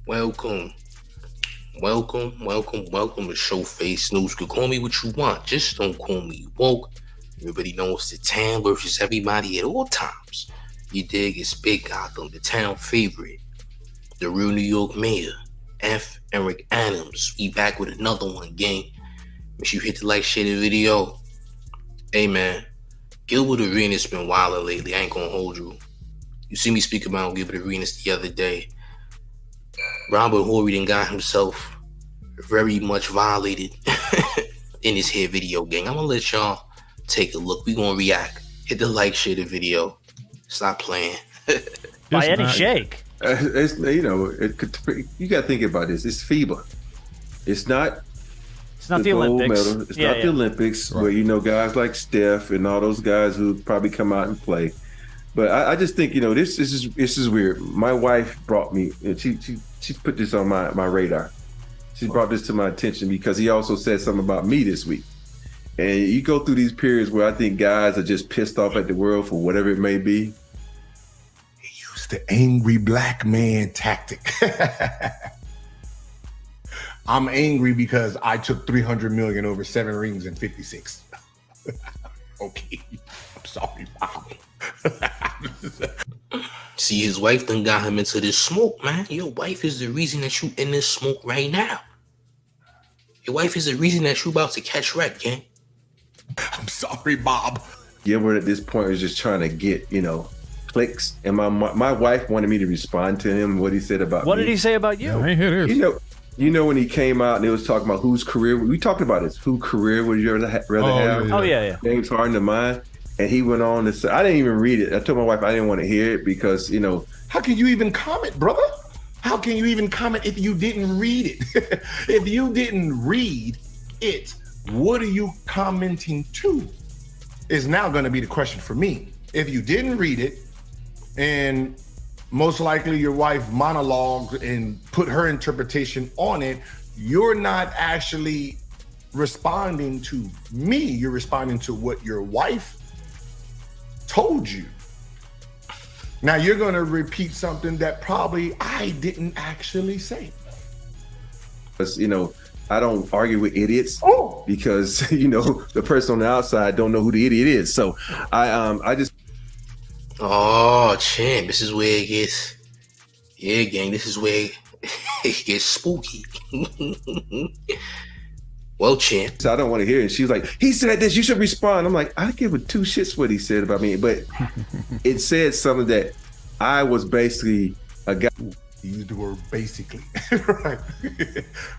Welcome, welcome to Showface News. You can call me what you want, just don't call me woke. Everybody knows the town versus everybody at all times. You dig? It's Big Gotham, the town favorite, the real New York mayor, F. Eric Adams. We back with another one, gang. Make sure you hit the like, share the video. Hey man, Gilbert Arenas been wildin' lately. I ain't gonna hold you. You see me speak about Gilbert Arenas the other day. Robert Horry done got himself very much violated in this here video, gang. I'm gonna let y'all take a look. We gonna react. Hit the like, share the video. Stop playing. By any shake. You gotta think about this. It's FIBA. It's not the Olympics. Medal. It's not the Olympics, right, where guys like Steph and all those guys who probably come out and play. But I just think this is weird. My wife brought me, and she put this on my radar. She brought this to my attention because he also said something about me this week. And you go through these periods where I think guys are just pissed off at the world for whatever it may be. He used the angry black man tactic. I'm angry because I took 300 million over 7 rings and 56. Okay, I'm sorry, Bob. See, his wife done got him into this smoke, man. Your wife is the reason that you in this smoke right now. Your wife is the reason that you about to catch wreck, gang. I'm sorry, Bob. Gilbert at this point was just trying to get, clicks. And my wife wanted me to respond to him, what he said about me. What did he say about you? I ain't hear this. When he came out and it was talking about whose career, we talked about this, whose career would you rather have? Oh, yeah. James Harden to mine. And he went on to say, I didn't even read it. I told my wife I didn't want to hear it because, How can you even comment, brother? How can you even comment if you didn't read it? If you didn't read it, what are you commenting to? Is now going to be the question for me. If you didn't read it, and most likely your wife monologued and put her interpretation on it, you're not actually responding to me. You're responding to what your wife told you. Now you're going to repeat something that probably I didn't actually say. Because, I don't argue with idiots because, the person on the outside don't know who the idiot is. So I just. Oh, champ, this is where it gets, gang, this is where it gets spooky. Well, champ. So I don't want to hear it. And she was like, he said this, you should respond. I'm like, I give a 2 shits what he said about me. But it said something that I was basically a guy. He used the word basically, right?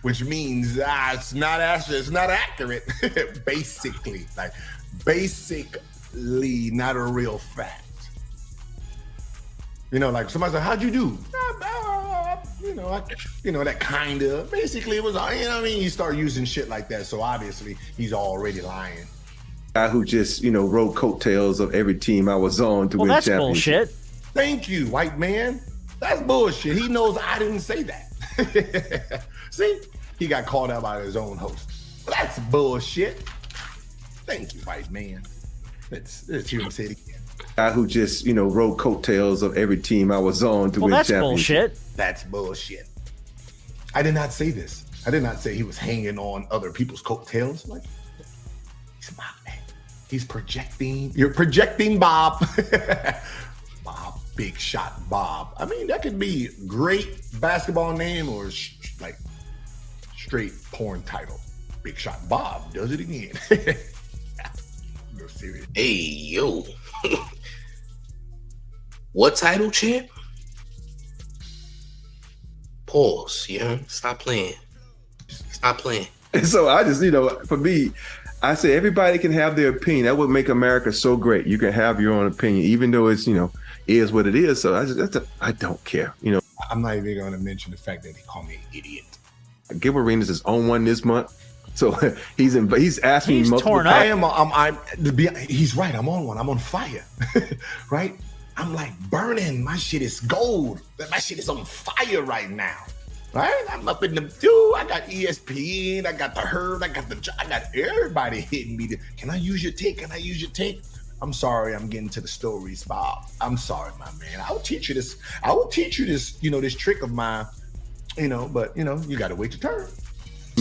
Which means it's not accurate. Basically, like basically not a real fact. Like somebody said, how'd you do? That kind of, basically it was, you start using shit like that. So obviously he's already lying. Guy who just, rode coattails of every team I was on to win that's championship. Bullshit. Thank you, white man. That's bullshit. He knows I didn't say that. See, he got called out by his own host. That's bullshit. Thank you, white man. Let's hear him say it again. Guy who just, rode coattails of every team I was on to win that's championship. Bullshit. That's bullshit. I did not say this. I did not say he was hanging on other people's coattails. Like, he's my man. He's projecting. You're projecting, Bob. Bob, big shot Bob. I mean, that could be great basketball name or like straight porn title. Big shot Bob does it again. No serious. Hey, yo. What title, champ? Pause, Stop playing. Stop playing. And so I just, for me, I say everybody can have their opinion. That would make America so great. You can have your own opinion, even though it's, is what it is. So I don't care. I'm not even going to mention the fact that he called me an idiot. Gilbert Arenas is on one this month. So he's asking me multiple torn up. He's right. I'm on one. I'm on fire. Right? I'm like burning. My shit is gold. My shit is on fire right now. Right? I'm up in the I got ESPN. I got the Herd. I got everybody hitting me. Can I use your take? I'm sorry, I'm getting to the stories, Bob. I'm sorry, my man. I will teach you this. This trick of mine But you got to wait your turn.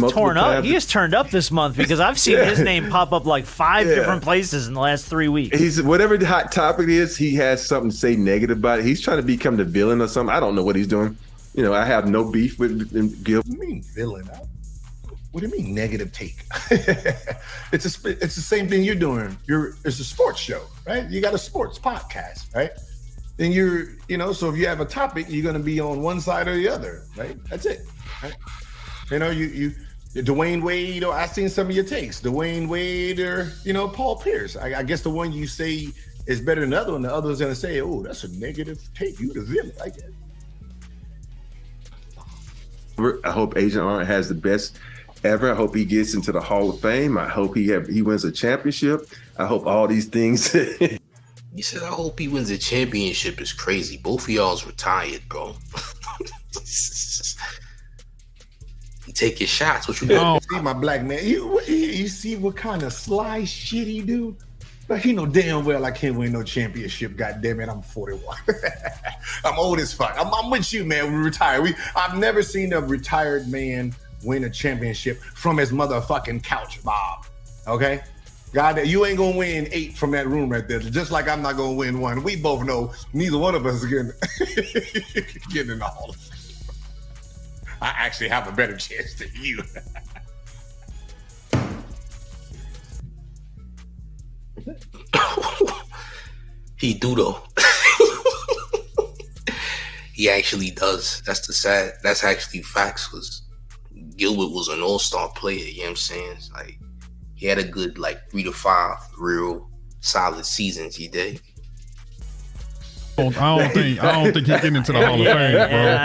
Torn up. He is turned up this month because I've seen his name pop up like 5 different places in the last 3 weeks. He's whatever the hot topic is, he has something to say negative about it. He's trying to become the villain or something. I don't know what he's doing. I have no beef with Gilbert. What do you mean villain? What do you mean negative take? It's the same thing you're doing. It's a sports show, right? You got a sports podcast, right? Then so if you have a topic, you're going to be on one side or the other, right? That's it. Right? You Dwayne Wade, or I seen some of your takes. Dwayne Wade or, Paul Pierce. I guess the one you say is better than the other one, the other's going to say, oh, that's a negative take. You the villain. I guess. I hope Agent Orange has the best ever. I hope he gets into the Hall of Fame. I hope he wins a championship. I hope all these things. You said I hope he wins a championship is crazy. Both of y'all's retired, bro. You take your shots. What you doing? See my black man. You see what kind of sly shit he do? But he know damn well I can't win no championship. God damn it, I'm 41. I'm old as fuck. I'm with you, man. We retired. I've never seen a retired man win a championship from his motherfucking couch, Bob. Okay? God, you ain't gonna win 8 from that room right there. Just like I'm not gonna win 1. We both know neither one of us is getting in the Hall of Fame. I actually have a better chance than you. He do though. He actually does. That's actually facts. Because Gilbert was an all-star player. You know what I'm saying? Like, he had a good 3 to 5 real solid seasons. He did. I don't think he getting into the Hall of Fame, bro.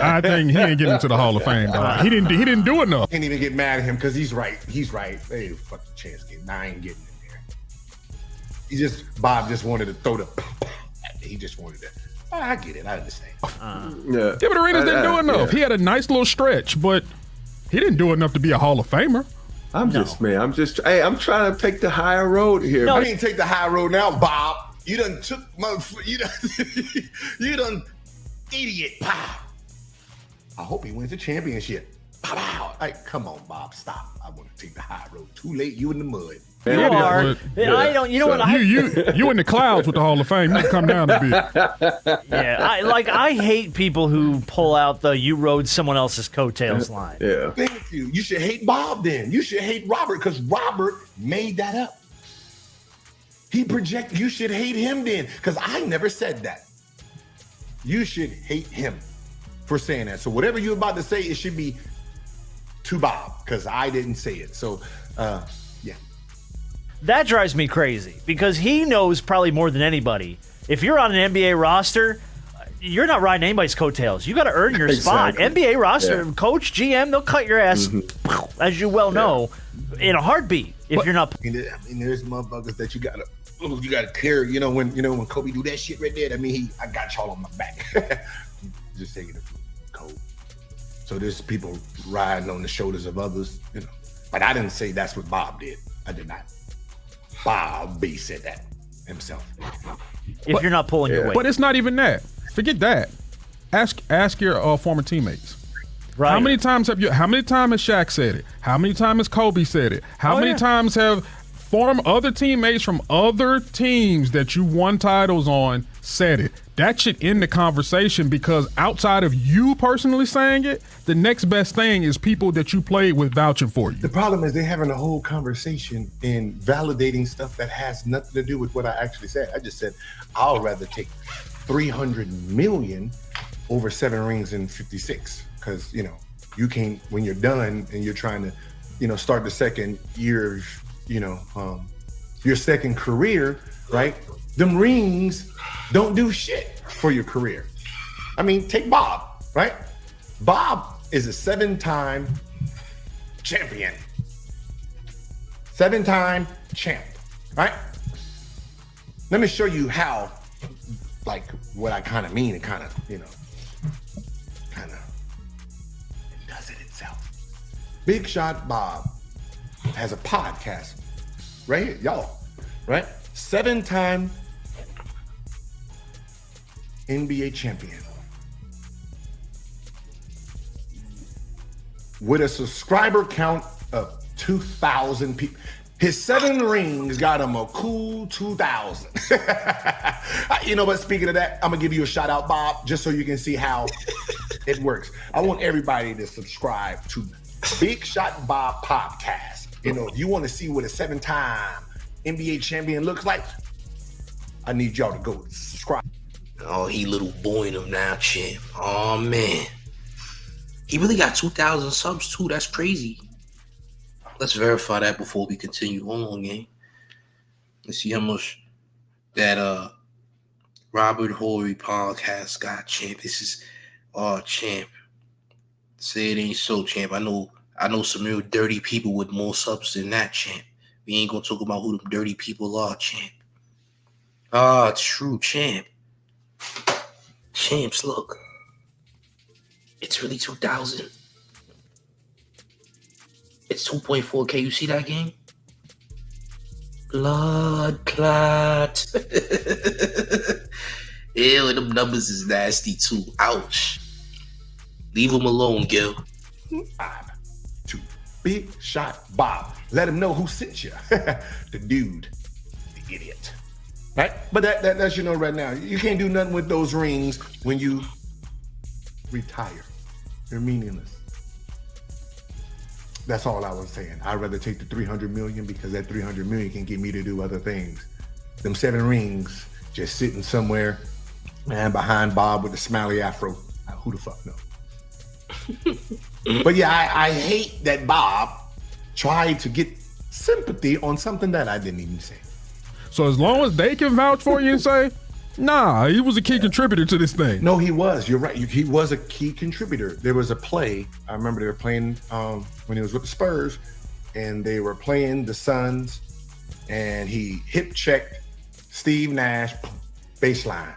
I think he ain't getting into the Hall of Fame, dog. He didn't do enough. Can't even get mad at him because he's right. He's right. Hey, fuck the chance getting. I ain't getting in there. Bob just wanted to throw the. He just wanted to. I get it. I understand. Yeah, but Arenas didn't do enough. Yeah. He had a nice little stretch, but he didn't do enough to be a Hall of Famer. I'm trying to take the higher road here. No, he ain't take the high road now, Bob. You done took you done idiot. Pow. I hope he wins the championship. Pow. Hey, come on, Bob, stop. I want to take the high road. Too late, you in the mud. You are. I don't. You know what? You in the clouds with the Hall of Fame. You can come down a bit. Yeah, I hate people who pull out the "you rode someone else's coattails" line. Yeah. Thank you. You should hate Bob then. You should hate Robert because Robert made that up. He projected. You should hate him then because I never said that. You should hate him for saying that. So whatever you're about to say, it should be to Bob because I didn't say it. So, yeah. That drives me crazy because he knows probably more than anybody. If you're on an NBA roster, you're not riding anybody's coattails. You got to earn your spot. NBA roster, coach, GM, they'll cut your ass, as you well know, in a heartbeat. If you're not, I mean, there's motherfuckers that you gotta carry. You know when Kobe do that shit right there. I mean, I got y'all on my back. Just taking it from Kobe. So there's people riding on the shoulders of others. But I didn't say that's what Bob did. I did not. Bob B said that himself. If you're not pulling your weight, but it's not even that. Forget that. Ask your former teammates. Right. How many times has Shaq said it? How many times has Kobe said it? How many times have other teammates from other teams that you won titles on said it? That should end the conversation because outside of you personally saying it, the next best thing is people that you played with vouching for you. The problem is they're having a whole conversation and validating stuff that has nothing to do with what I actually said. I just said, I'll rather take $300 million over 7 rings in 56. Because, you can't, when you're done and you're trying to, start the second year, your second career, right? Them rings don't do shit for your career. I mean, take Bob, right? Bob is a 7-time champion. 7-time champ, right? Let me show you how, what I kind of mean and kind of, does it itself. Big Shot Bob has a podcast, right here, y'all, right? 7-time NBA champion. with a subscriber count of 2,000 people. His 7 rings got him a cool 2,000. You know what? Speaking of that, I'm going to give you a shout out, Bob, just so you can see how it works. I want everybody to subscribe to Big Shot Bob Podcast. You know, if you want to see what a 7-time NBA champion looks like, I need y'all to go subscribe. Oh, he little boy in him now, champ. Oh, man. He really got 2,000 subs, too. That's crazy. Let's verify that before we continue. Hold on, gang. Let's see how much that Robert Horry podcast got, champ. This is champ. Say it ain't so, champ. I know some real dirty people with more subs than that, champ. We ain't gonna talk about who them dirty people are, champ. It's true, champ. Champs, look. It's really 2,000. It's 2.4K. You see that, gang? Blood clot. Ew, them numbers is nasty too. Ouch. Leave him alone, Gil. To Big Shot Bob. Let him know who sent you. The dude. The idiot. Right? But that's, you know, right now. You can't do nothing with those rings when you retire. They're meaningless. That's all I was saying. I'd rather take the 300 million because that 300 million can get me to do other things. Them 7 rings just sitting somewhere, man, behind Bob with the smiley afro. Who the fuck knows? But yeah, I hate that Bob tried to get sympathy on something that I didn't even say. So as long as they can vouch for you and say, nah, he was a key contributor to this thing. No, he was. You're right. He was a key contributor. There was a play. I remember they were playing when he was with the Spurs, and they were playing the Suns, and he hip checked Steve Nash baseline,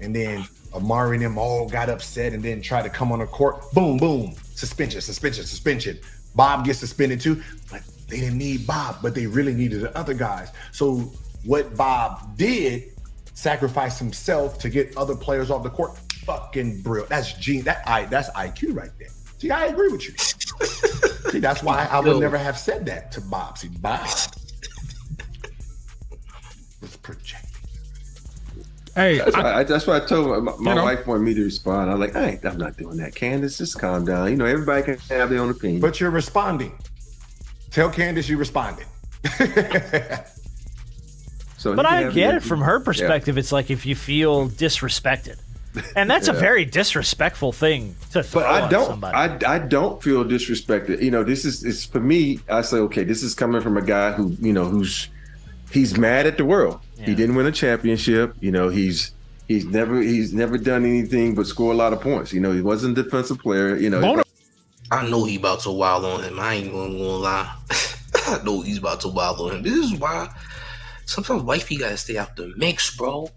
and then Amari and them all got upset and then tried to come on the court. Boom, boom, suspension. Bob gets suspended too, but they didn't need Bob, but they really needed the other guys. So what Bob did, sacrifice himself to get other players off the court. Fucking brilliant. That's genius. That's IQ right there. See, I agree with you. See, that's why I would never have said that to Bob. See, Bob was projecting. Hey, that's why I told my wife wanted me to respond. I'm like, I'm not doing that, Candace. Just calm down. You know, everybody can have their own opinion. But you're responding. Tell Candace you responded. But I get it from her perspective. Yeah. It's like if you feel disrespected, and that's a very disrespectful thing to throw on somebody. I don't feel disrespected. You know, it's for me. I say, okay, this is coming from a guy who, you know, he's mad at the world. Yeah. He didn't win a championship. You know, he's never done anything but score a lot of points. You know, he wasn't a defensive player. You know, I know he about to wild on him. I ain't gonna lie. I know he's about to wild on him. This is why. Sometimes wifey gotta stay out the mix, bro.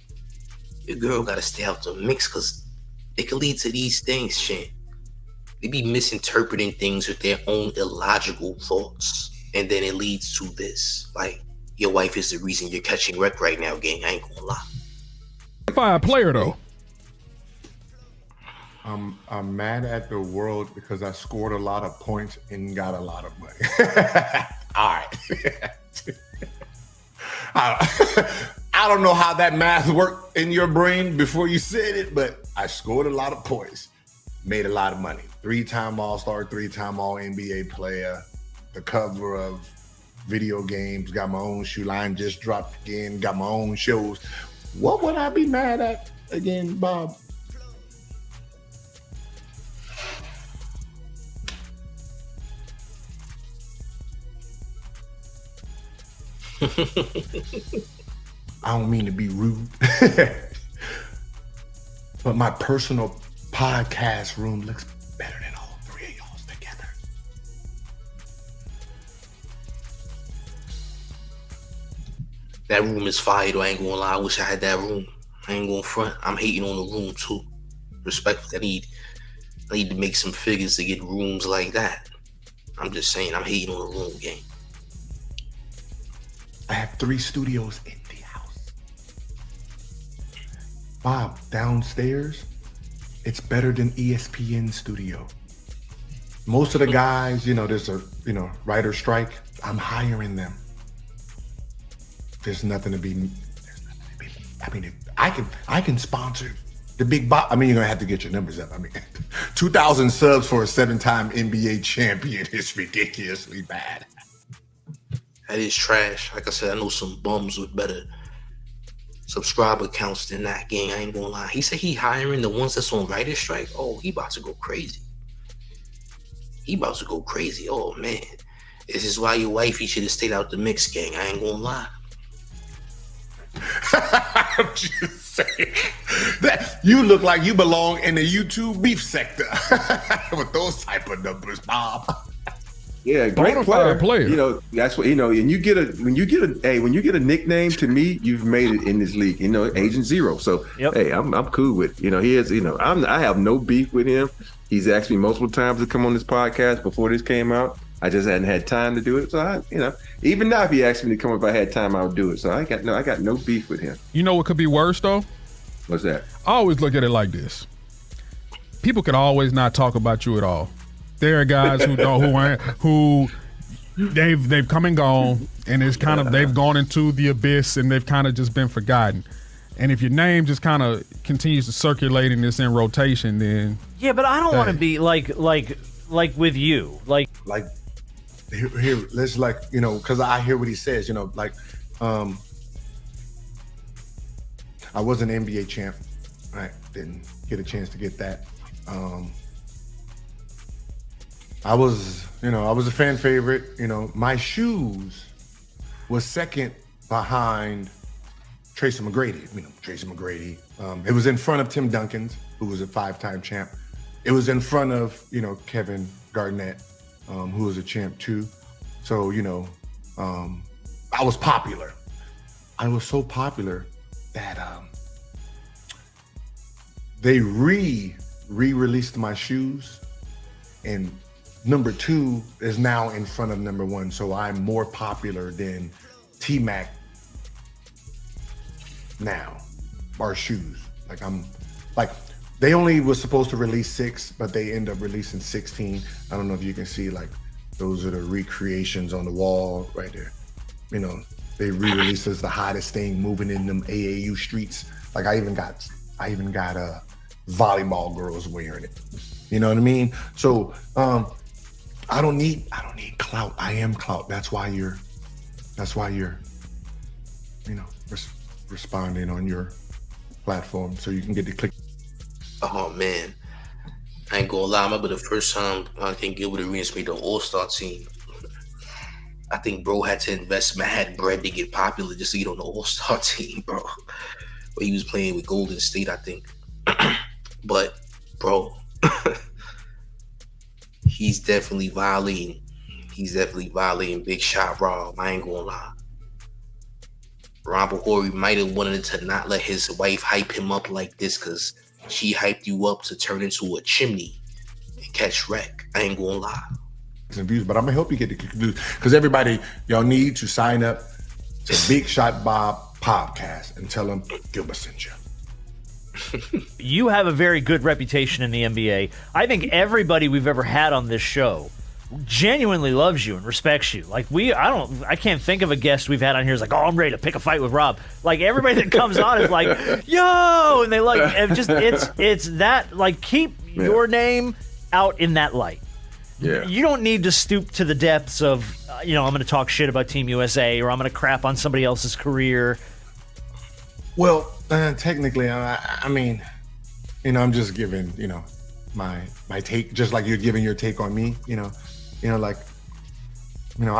Your girl gotta stay out the mix because it can lead to these things, shit. They be misinterpreting things with their own illogical thoughts. And then it leads to this. Like, your wife is the reason you're catching wreck right now, gang. I ain't gonna lie. Fine player, though. I'm mad at the world because I scored a lot of points and got a lot of money. All right. I don't know how that math worked in your brain before you said it, but I scored a lot of points, made a lot of money. 3-time All-Star, 3-time All-NBA player, the cover of video games, got my own shoe line, just dropped again, got my own shows. What would I be mad at again, Bob? I don't mean to be rude, but my personal podcast room looks better than all 3 of y'all's together. That room is fire, though. I ain't gonna lie. I wish I had that room. I ain't gonna front. I'm hating on the room too. Respectfully, I need to make some figures to get rooms like that. I'm just saying, I'm hating on the room, gang. I have 3 studios in the house. Bob, downstairs, it's better than ESPN studio. Most of the guys, there's a writer strike. I'm hiring them. There's nothing to be. I mean, I can sponsor the big box. I mean, you're gonna have to get your numbers up. I mean, 2,000 subs for a 7-time NBA champion is ridiculously bad. That is trash. Like I said, I know some bums with better subscriber counts than that, gang. I ain't gonna lie. He said he hiring the ones that's on writer strike. Oh, he about to go crazy. Oh man, this is why your wifey should have stayed out the mix, gang. I ain't gonna lie. I'm just saying that you look like you belong in the YouTube beef sector with those type of numbers, Bob. Yeah, great player. That's what and when you get a nickname, to me, you've made it in this league. Agent Zero. So hey, I'm cool with he is. I have no beef with him. He's asked me multiple times to come on this podcast before this came out. I just hadn't had time to do it. So even now, if he asked me to come up, if I had time, I would do it. So I got no beef with him. You know what could be worse though? What's that? I always look at it like this. People could always not talk about you at all. There are guys who they've come and gone, and it's kind of they've gone into the abyss, and they've kind of just been forgotten. And if your name just kind of continues to circulate in this in rotation, then but I don't want to be like with you, like here. Let's because I hear what he says. I was an NBA champ. I didn't get a chance to get that. I was a fan favorite. My shoes was second behind Tracy McGrady. Tracy McGrady. It was in front of Tim Duncan, who was a 5-time champ. It was in front of, Kevin Garnett, who was a champ too. So, I was popular. I was so popular that they re-released my shoes, and number 2 is now in front of number 1. So I'm more popular than T-Mac now. Our shoes. They only was supposed to release 6, but they end up releasing 16. I don't know if you can see, those are the recreations on the wall right there. They re-released as the hottest thing moving in them AAU streets. I even got volleyball girls wearing it. You know what I mean? So I don't need clout. I am clout. That's why you're responding on your platform, so you can get the click. Oh man, I ain't gonna lie. I remember the first time I think Gilbert Arenas made the All-Star team. I think bro had to invest mad bread to get popular just to get on the All-Star team, bro. Where he was playing with Golden State, I think. But bro, he's definitely violating Big Shot Rob. I ain't gonna lie. Robert Horry might have wanted to not let his wife hype him up like this, because she hyped you up to turn into a chimney and catch wreck. I ain't gonna lie. Views, but I'm gonna help you get the views, because everybody, y'all need to sign up to Big Shot Bob podcast and tell them Gilbert sent you. You have a very good reputation in the NBA. I think everybody we've ever had on this show genuinely loves you and respects you. I can't think of a guest we've had on here who's oh, I'm ready to pick a fight with Rob. Everybody that comes on is yo, and they it's that, keep your name out in that light. Yeah. You don't need to stoop to the depths of, I'm going to talk shit about Team USA, or I'm going to crap on somebody else's career. Well, technically, I mean, I'm just giving, my take, just like you're giving your take on me, I'm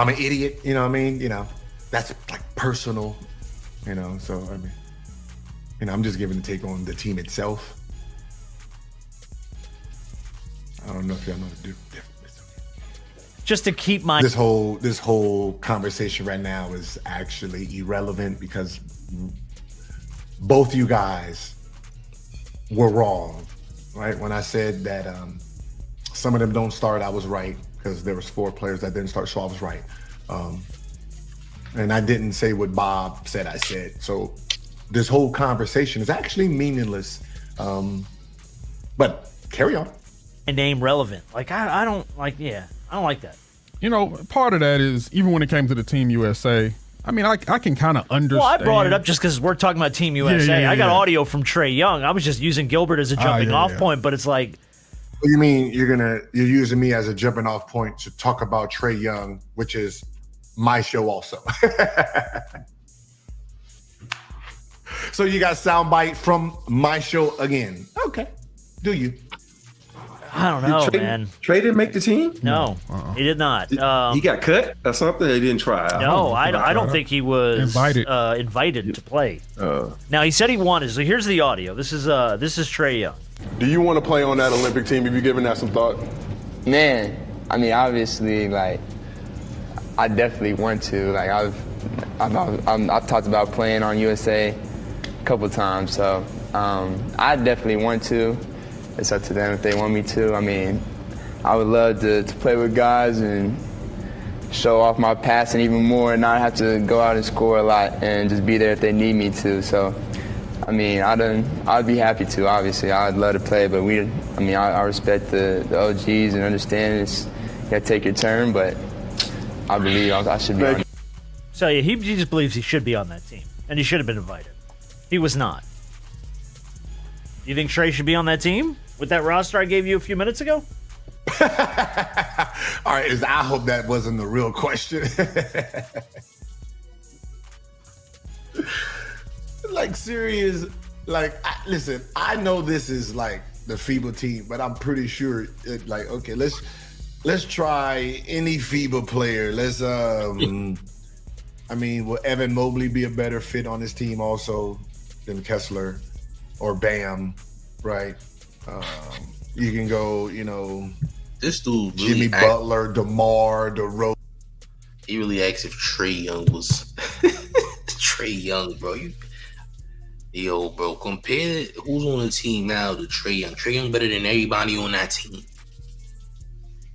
an idiot, you know what I mean? That's personal, so I mean, I'm just giving the take on the team itself. I don't know if y'all know the difference. Just to keep my this whole conversation right now is actually irrelevant, because both you guys were wrong, right? When I said that some of them don't start, I was right, because there was 4 players that didn't start, so I was right. And I didn't say what Bob said I said. So this whole conversation is actually meaningless. But carry on. name relevant. Like I don't like. Yeah, I don't like that. You know, part of that is even when it came to the Team USA. I mean, I can kind of understand. Well, I brought it up just because we're talking about Team USA. Yeah. I got audio from Trae Young. I was just using Gilbert as a jumping off point, but it's like. What do you mean you're using me as a jumping off point to talk about Trae Young, which is my show also. So you got soundbite from my show again. Okay. Do you? I don't know, man. Trae didn't make the team? No, he did not. He got cut or something? They didn't try. No, I don't think he was invited to play. Now, he said he wanted. So here's the audio. This is Trae Young. Do you want to play on that Olympic team? Have you given that some thought? Man, I mean, obviously, like, I definitely want to. Like, I've talked about playing on USA a couple times, so I definitely want to. It's up to them if they want me to. I mean, I would love to play with guys and show off my passing even more and not have to go out and score a lot and just be there if they need me to. So, I mean, I'd be happy to, obviously. I'd love to play, but I respect the OGs and understand you got to take your turn, but I believe I should be on. So, yeah, he just believes he should be on that team, and he should have been invited. He was not. You think Trae should be on that team with that roster I gave you a few minutes ago? All right, I hope that wasn't the real question. Like, serious, like, listen, I know this is like the FIBA team, but I'm pretty sure okay, let's try any FIBA player. Let's I mean, will Evan Mobley be a better fit on this team also than Kessler or Bam, right? You can go, this dude really Jimmy Butler, DeMar, DeRozan. He really asked if Trae Young was Trae Young, bro. Yo, bro, compare who's on the team now to Trae Young. Trae Young better than everybody on that team.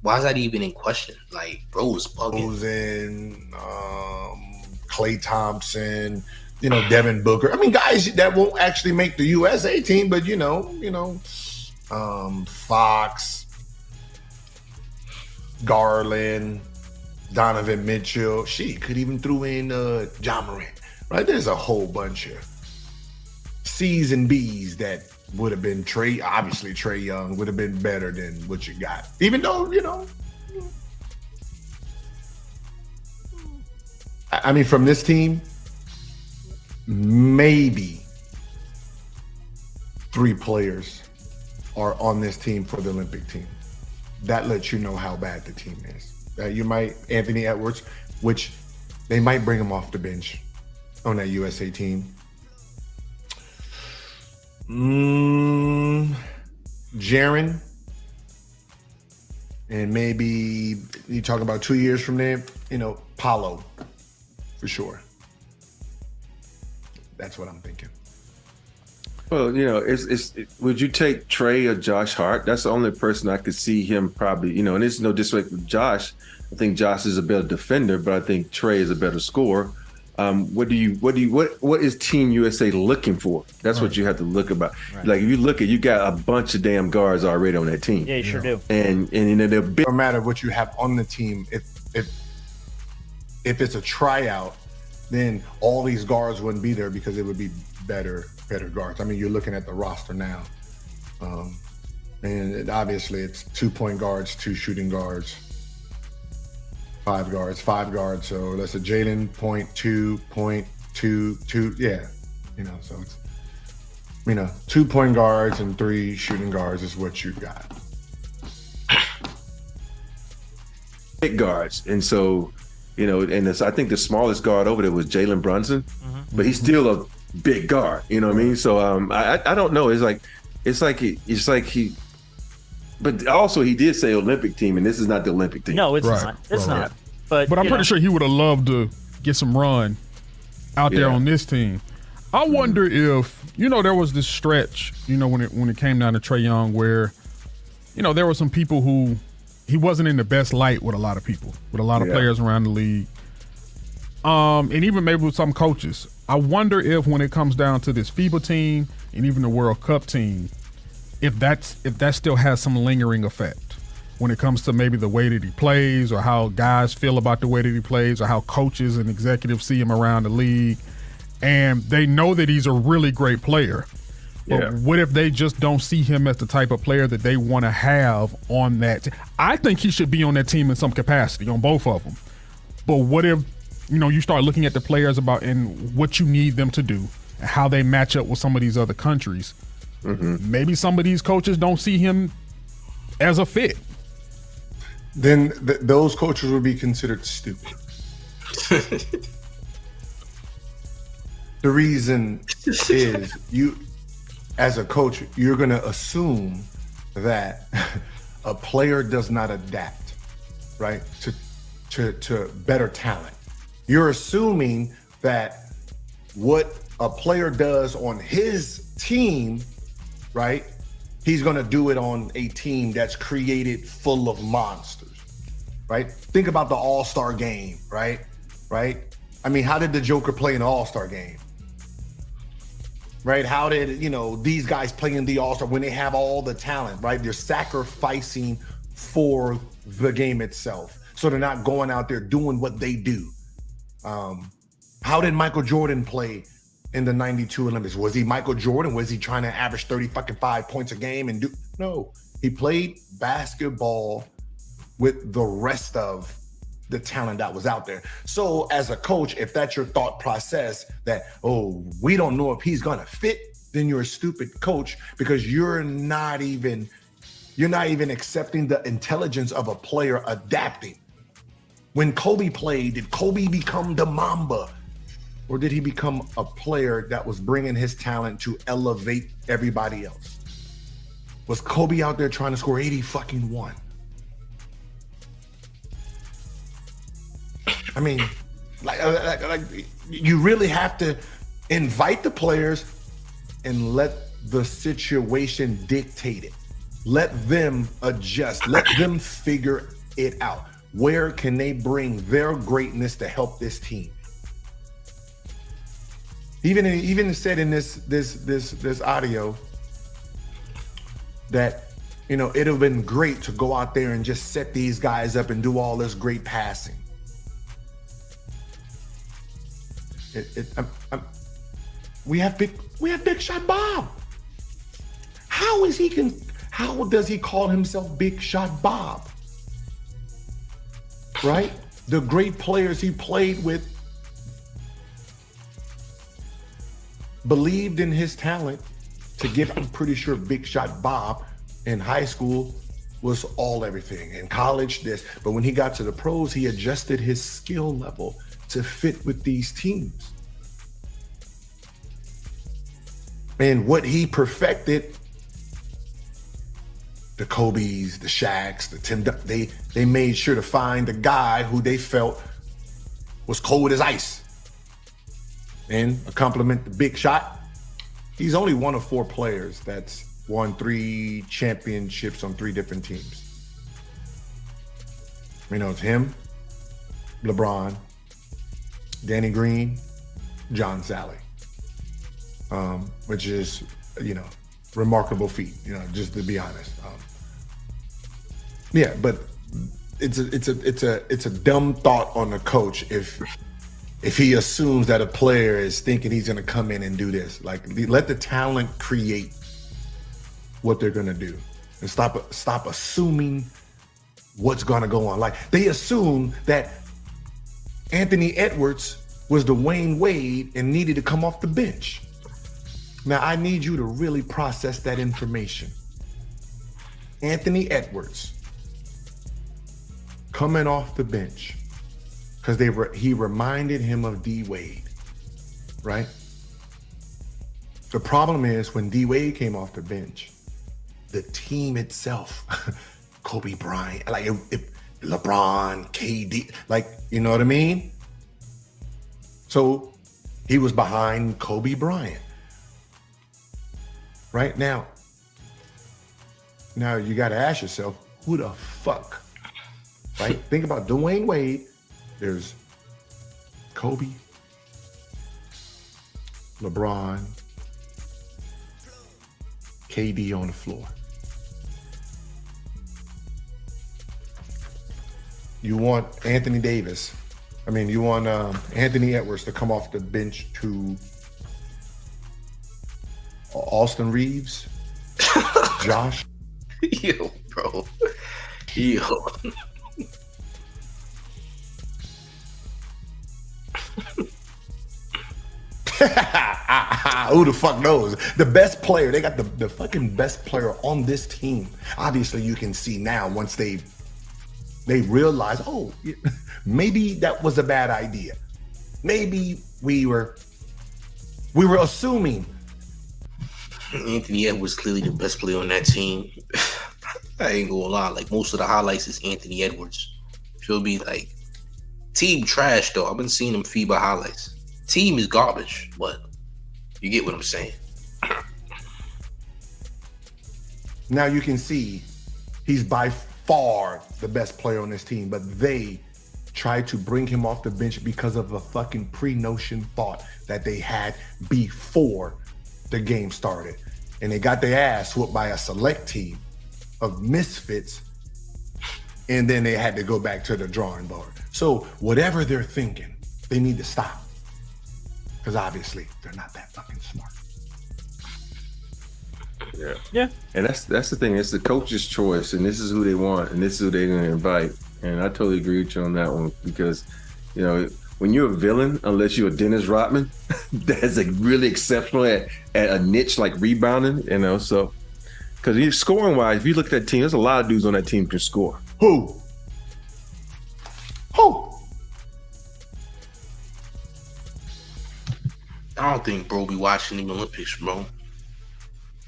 Why is that even in question? Like, bro is bugging. Klay Thompson, Devin Booker. I mean, guys that won't actually make the USA team, but Fox, Garland, Donovan Mitchell. She could even throw in Ja Morant. Right? There's a whole bunch of C's and B's that would have been obviously Trae Young would have been better than what you got. Even though, I mean, from this team, maybe 3 players are on this team for the Olympic team. That lets you know how bad the team is. You might, Anthony Edwards, which they might bring him off the bench on that USA team. Jaren, and maybe you talk about 2 years from there, Paolo, for sure. That's what I'm thinking. Well, would you take Trae or Josh Hart? That's the only person I could see him probably, and it's no disrespect with Josh. I think Josh is a better defender, but I think Trae is a better scorer. What is Team USA looking for? That's what you have to look about. Right. Like, if you look you got a bunch of damn guards already on that team. Yeah, you sure do. And they're big. No matter what you have on the team, if it's a tryout, then all these guards wouldn't be there because it would be better guards. I mean, you're looking at the roster now, and obviously it's 2 point guards, 2 shooting guards. 5 guards. So that's a Jalen point, 2, yeah. So it's 2 point guards and 3 shooting guards is what you got. Big guards, and so I think the smallest guard over there was Jalen Brunson, but he's still a big guard. You know what I mean? So I don't know. It's like he. But also, he did say Olympic team, and this is not the Olympic team. No, it's not. It's not. But I'm pretty sure he would have loved to get some run out there on this team. I wonder if there was this stretch, when it came down to Trae Young, where there were some people who he wasn't in the best light with a lot of people, with a lot of players around the league, and even maybe with some coaches. I wonder if when it comes down to this FIBA team and even the World Cup team, if that still has some lingering effect when it comes to maybe the way that he plays, or how guys feel about the way that he plays, or how coaches and executives see him around the league. And they know that he's a really great player. But what if they just don't see him as the type of player that they want to have on that? I think he should be on that team in some capacity, on both of them. But what if, you start looking at the players and what you need them to do, and how they match up with some of these other countries. Mm-hmm. Maybe some of these coaches don't see him as a fit. Then those coaches would be considered stupid. The reason is you, as a coach, you're going to assume that a player does not adapt, right, to better talent. You're assuming that what a player does on his team, right, he's going to do it on a team that's created full of monsters, right? Think about the All-Star game, right? I mean, how did the Joker play in the All-Star game? Right? How did, these guys play in the All-Star when they have all the talent, right? They're sacrificing for the game itself. So they're not going out there doing what they do. How did Michael Jordan play in the 92 Olympics? Was he Michael Jordan? Was he trying to average 5 points a game and do? No, he played basketball with the rest of the talent that was out there. So as a coach, if that's your thought process that, we don't know if he's gonna fit, then you're a stupid coach, because you're not even accepting the intelligence of a player adapting. When Kobe played, did Kobe become the Mamba? Or did he become a player that was bringing his talent to elevate everybody else? Was Kobe out there trying to score 81? I mean, like you really have to invite the players and let the situation dictate it. Let them adjust. Let them figure it out. Where can they bring their greatness to help this team? Even said in this audio that it'd have been great to go out there and just set these guys up and do all this great passing. We have Big Shot Bob. How does he call himself Big Shot Bob? Right? The great players he played with believed in his talent to give. I'm pretty sure Big Shot Bob in high school was everything. In college, this. But when he got to the pros, he adjusted his skill level to fit with these teams. And what he perfected, the Kobe's, the Shaqs, the Tim, they made sure to find the guy who they felt was cold as ice. And a compliment to Big Shot. He's only one of 4 players that's won 3 championships on 3 different teams. It's him, LeBron, Danny Green, John Sally, which is, remarkable feat, just to be honest. But it's a dumb thought on the coach if he assumes that a player is thinking he's going to come in and do this. Like, let the talent create what they're going to do, and stop assuming what's going to go on. Like, they assume that Anthony Edwards was Dwayne Wade and needed to come off the bench. Now, I need you to really process that information. Anthony Edwards coming off the bench because he reminded him of D Wade, right? The problem is when D Wade came off the bench, the team itself, Kobe Bryant, like LeBron, KD, like, you know what I mean? So he was behind Kobe Bryant. Right now you got to ask yourself, who the fuck, right? Think about Dwayne Wade. There's Kobe, LeBron, KD on the floor. You want Anthony Edwards to come off the bench to Austin Reeves, Josh. Yo, bro. Yo. Who the fuck knows? The best player, they got the fucking best player on this team. Obviously, you can see now once they realize, oh, maybe that was a bad idea. Maybe we were assuming. Anthony Edwards clearly the best player on that team. I ain't gonna lie. Like, most of the highlights is Anthony Edwards. Feel me? Like, team trash though. I've been seeing him feed by highlights. Team is garbage, but you get what I'm saying. Now you can see he's by far the best player on this team, but they tried to bring him off the bench because of a fucking pre-notion thought that they had before the game started. And they got their ass whooped by a select team of misfits, and then they had to go back to the drawing board. So whatever they're thinking, they need to stop. Because obviously they're not that fucking smart. Yeah. And that's the thing. It's the coach's choice, and this is who they want, and this is who they're going to invite. And I totally agree with you on that one, because, you know, when you're a villain, unless you're a Dennis Rodman, that's like really exceptional at a niche like rebounding, you know. So, because you're scoring wise, if you look at that team, there's a lot of dudes on that team who can score. Who? I don't think bro be watching the Olympics, bro.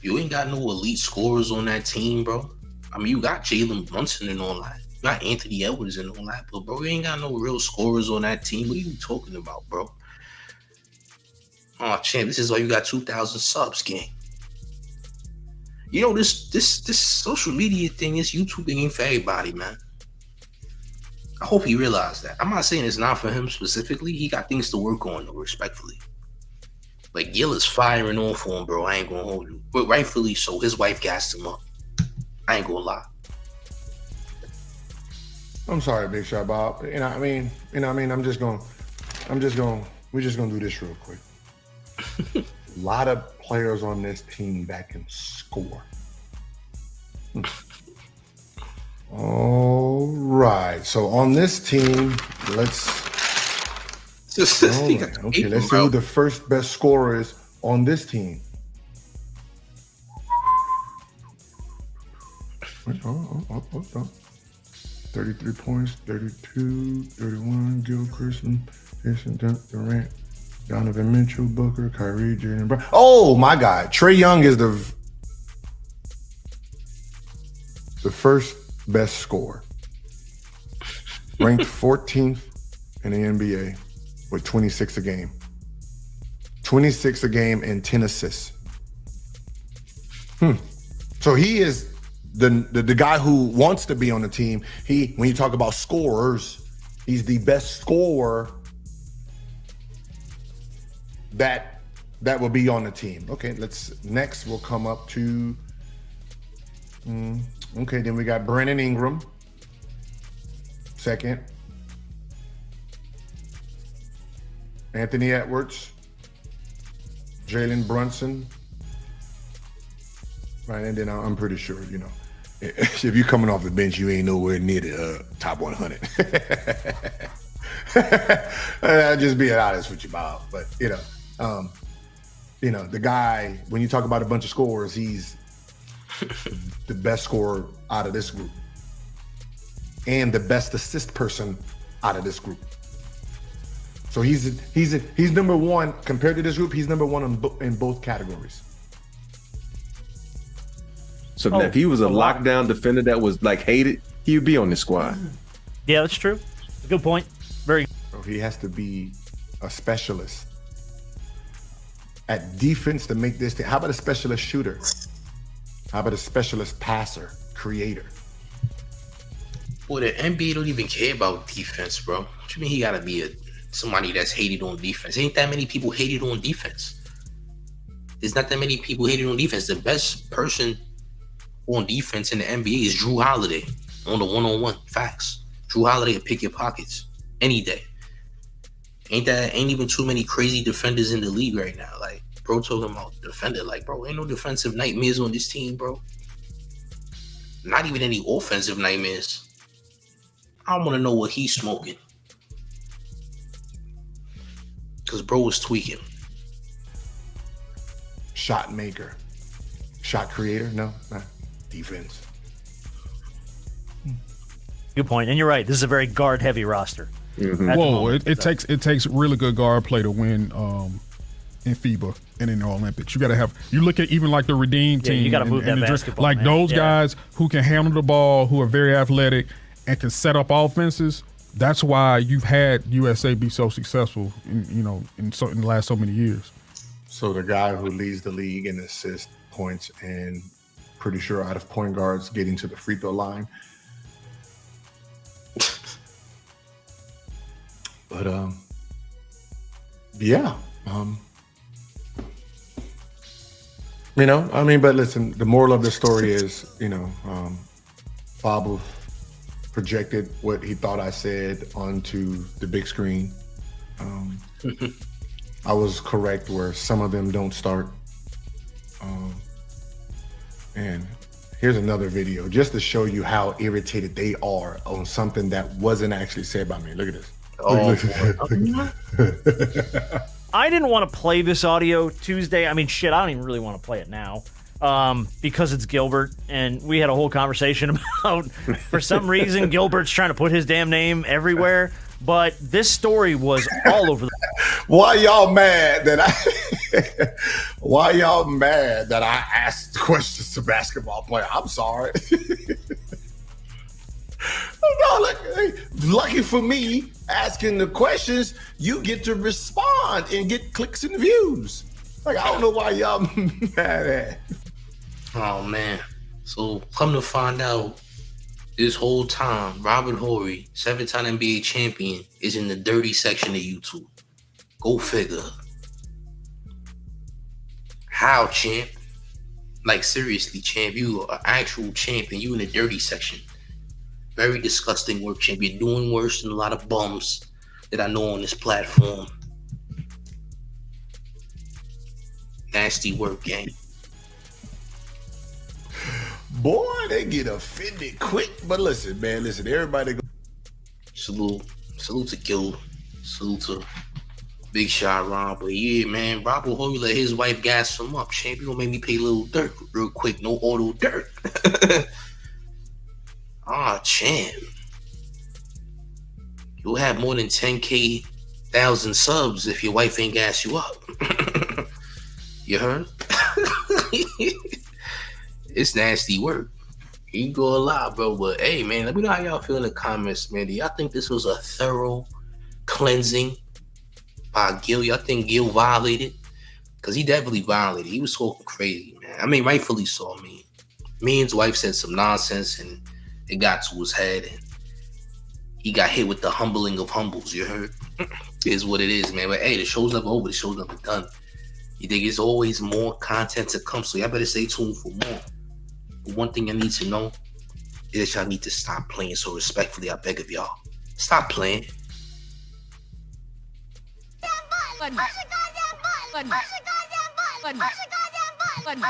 You ain't got no elite scorers on that team, bro. I mean, you got Jalen Brunson and all that. You got Anthony Edwards and all that, but bro, you ain't got no real scorers on that team. What are you talking about, bro? Oh, champ, this is why you got 2,000 subs, gang. You know, this social media thing, this YouTube thing ain't for everybody, man. I hope he realized that. I'm not saying it's not for him specifically. He got things to work on, though, respectfully. Like, Gil is firing on for him, bro. I ain't gonna hold you. But rightfully so. His wife gassed him up. I ain't gonna lie. I'm sorry, Big Shot Bob. We're just gonna do this real quick. A lot of players on this team that can score. All right. So on this team, let's see who the first best scorer is on this team. 33 points, 32, 31, Gil Christian, Jason Durant, Donovan Mitchell, Booker, Kyrie, Jalen Brown. Oh my God. Trae Young is the first best scorer. Ranked 14th in the NBA with 26 a game. 26 a game and 10 assists. So he is the guy who wants to be on the team. When you talk about scorers, he's the best scorer that will be on the team. Okay, next we'll come up to then we got Brandon Ingram, second. Anthony Edwards, Jalen Brunson, right? And then I'm pretty sure, you know, if you're coming off the bench, you ain't nowhere near the top 100. I'm just being honest with you, Bob. But the guy, when you talk about a bunch of scorers, he's the best scorer out of this group and the best assist person out of this group. So he's number one compared to this group. He's number one in both categories. So if he was a lockdown defender that was like hated, he would be on this squad. Yeah, that's true. Good point. Very. So he has to be a specialist at defense to make this thing. How about a specialist shooter? How about a specialist passer, creator? Boy, the NBA don't even care about defense, bro. What you mean he gotta be somebody that's hated on defense? Ain't that many people hated on defense? There's not that many people hitting on defense. The best person on defense in the NBA is Drew Holiday on the one-on-one. Facts. Drew Holiday will pick your pockets any day. Ain't even too many crazy defenders in the league right now. Like, bro talking about defender. Like, bro, ain't no defensive nightmares on this team, bro. Not even any offensive nightmares. I want to know what he's smoking. Because bro was tweaking. Shot maker. Shot creator? No, not defense. Good point. And you're right. This is a very guard-heavy roster. Mm-hmm. Whoa, it takes really good guard play to win in FIBA and in the Olympics. You got to have. You look at even like the Redeem team. You got to move that basketball. Like those guys who can handle the ball, who are very athletic, and can set up offenses. That's why you've had USA be so successful in the last so many years. So the guy who leads the league in assists, points, and pretty sure out of point guards getting to the free throw line. But yeah. But listen, the moral of the story is, Bob projected what he thought I said onto the big screen. I was correct where some of them don't start. And here's another video just to show you how irritated they are on something that wasn't actually said by me. Look at this. I didn't want to play this audio Tuesday. I mean, shit, I don't even really want to play it now because it's Gilbert, and we had a whole conversation about, for some reason, Gilbert's trying to put his damn name everywhere, but this story was all over the... Why y'all mad that I asked questions to basketball player? I'm sorry. No, lucky for me, asking the questions, you get to respond and get clicks and views. Like, I don't know why y'all mad at. Oh, man. So, come to find out, this whole time, Robert Horry, 7-time NBA champion, is in the dirty section of YouTube. Go figure. How, champ? Like, seriously, champ, you are an actual champion. You in the dirty section. Very disgusting work, champ. You're doing worse than a lot of bums that I know on this platform. Nasty work, gang. Boy, they get offended quick. But listen, man, everybody go. Salute to Gil. Salute to Big Shot Ron. But yeah, man, Robert Horry let his wife gas him up. Champ, you gonna make me pay a little dirt real quick. No auto dirt. Champ. You'll have more than 10,000 subs if your wife ain't gas you up. You heard? It's nasty work. You can go a lot, bro. But hey, man, let me know how y'all feel in the comments, man. Do y'all think this was a thorough cleansing by Gil? Y'all think Gil violated? Because he definitely violated. He was talking crazy, man. I mean, rightfully so. I mean, me and his wife said some nonsense and it got to his head and he got hit with the humbling of humbles. You heard? Is what it is, man. But hey, the show's never over. The show's never done. You think there's always more content to come, so y'all better stay tuned for more. But one thing I need to know is y'all need to stop playing. So respectfully, I beg of y'all, stop playing. Push a goddamn button.